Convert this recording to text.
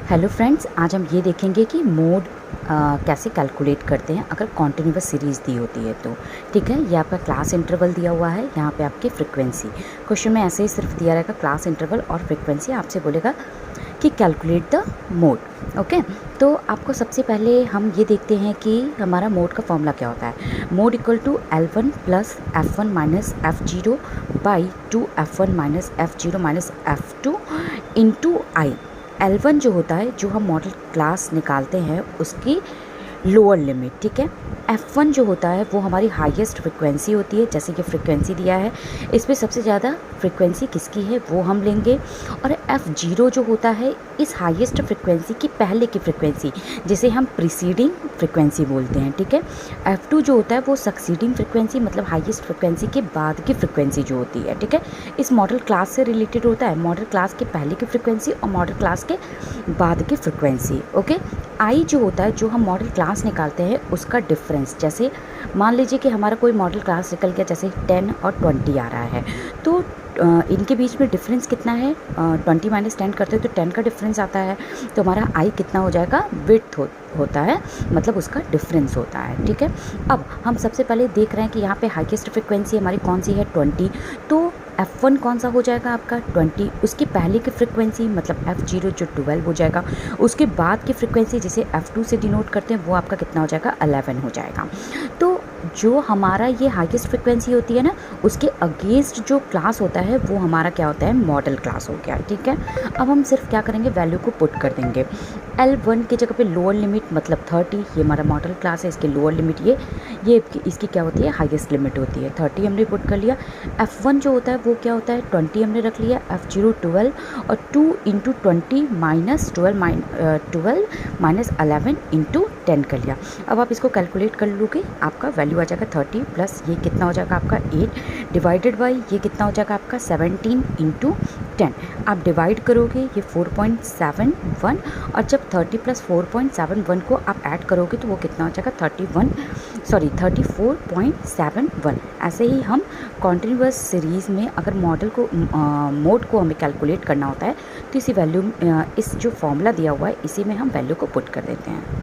Hello friends, आज हम ये देखेंगे कि मोड कैसे कैलकुलेट करते हैं अगर कॉन्टिन्यूस सीरीज़ दी होती है तो। ठीक है, ये आपका क्लास इंटरवल दिया हुआ है, यहाँ पे आपकी फ्रीक्वेंसी। क्वेश्चन में ऐसे ही सिर्फ दिया रहेगा क्लास इंटरवल और फ्रीक्वेंसी, आपसे बोलेगा कि कैलकुलेट द मोड। ओके, तो आपको सबसे पहले हम ये देखते हैं कि हमारा मोड का फॉर्मूला क्या होता है। Mode equal to L1 plus F1 minus F0 by 2F1 minus F0 minus F2 into I. L1 जो होता है, जो हम मॉडल क्लास निकालते हैं उसकी लोअर लिमिट। ठीक है, F1 जो होता है वो हमारी हाईएस्ट फ्रिक्वेंसी होती है, जैसे कि फ्रिक्वेंसी दिया है इस पर सबसे ज़्यादा फ्रिक्वेंसी किसकी है वो हम लेंगे। और F0 जो होता है इस हाईएस्ट फ्रिक्वेंसी की पहले की फ्रिक्वेंसी, जिसे हम प्रीसीडिंग फ्रिक्वेंसी बोलते हैं। ठीक है, F2 जो होता है वो सक्सीडिंग फ्रिक्वेंसी, मतलब हाईएस्ट फ्रिक्वेंसी के बाद की फ्रिक्वेंसी जो होती है। ठीक है, इस मॉडल क्लास से रिलेटेड होता है, मॉडल क्लास के पहले की फ्रिक्वेंसी और मॉडल क्लास के बाद की फ्रिक्वेंसी। ओके, आई जो होता है, जो हम मॉडल क्लास निकालते हैं उसका डिफरेंस। जैसे मान लीजिए कि हमारा कोई मॉडल क्लास निकल गया, जैसे 10 और 20 आ रहा है, तो इनके बीच में डिफरेंस कितना है, 20 माइनस 10 करते हैं तो 10 का डिफरेंस आता है, तो हमारा आई कितना हो जाएगा, विड्थ होता है, मतलब उसका डिफरेंस होता है। ठीक है, अब हम सबसे पहले देख रहे हैं कि यहाँ पे हाईएस्ट फ्रिक्वेंसी हमारी कौन सी है, 20। तो F1 कौन सा हो जाएगा आपका 20, उसकी पहले की फ्रिक्वेंसी मतलब F0 जो 12 हो जाएगा, उसके बाद की फ्रिक्वेंसी जिसे F2 से डिनोट करते हैं वो आपका कितना हो जाएगा, 11 हो जाएगा। तो जो हमारा ये हाईएस्ट फ्रिक्वेंसी होती है ना, उसके अगेंस्ट जो क्लास होता है वो हमारा क्या होता है, मॉडल क्लास हो गया। ठीक है, अब हम सिर्फ क्या करेंगे, वैल्यू को पुट कर देंगे। L1 की जगह पे लोअर लिमिट मतलब 30, ये हमारा मॉडल क्लास है, इसकी लोअर लिमिट ये इसकी क्या होती है, हाईएस्ट लिमिट होती है, 30 हमने पुट कर लिया। F1 जो होता है वो क्या होता है, 20 हमने रख लिया, F0 12 और 2 इंटू 20 माइनस 12 माइनस 11 इंटू 10 कर लिया। अब आप इसको कैलकुलेट कर लोगे, आपका वैल्यू आ जाएगा 30 प्लस ये कितना हो जाएगा आपका 8 डिवाइडेड बाई ये कितना हो जाएगा आपका 17 इंटू 10। आप डिवाइड करोगे ये 4.71, और जब 30 प्लस 4.71 को आप ऐड करोगे तो वो कितना हो जाएगा 34.71। ऐसे ही हम कॉन्टिन्यूस सीरीज़ में अगर मोड को हमें कैलकुलेट करना होता है तो इसी वैल्यू इस जो फॉर्मूला दिया हुआ है इसी में हम वैल्यू को पुट कर देते हैं।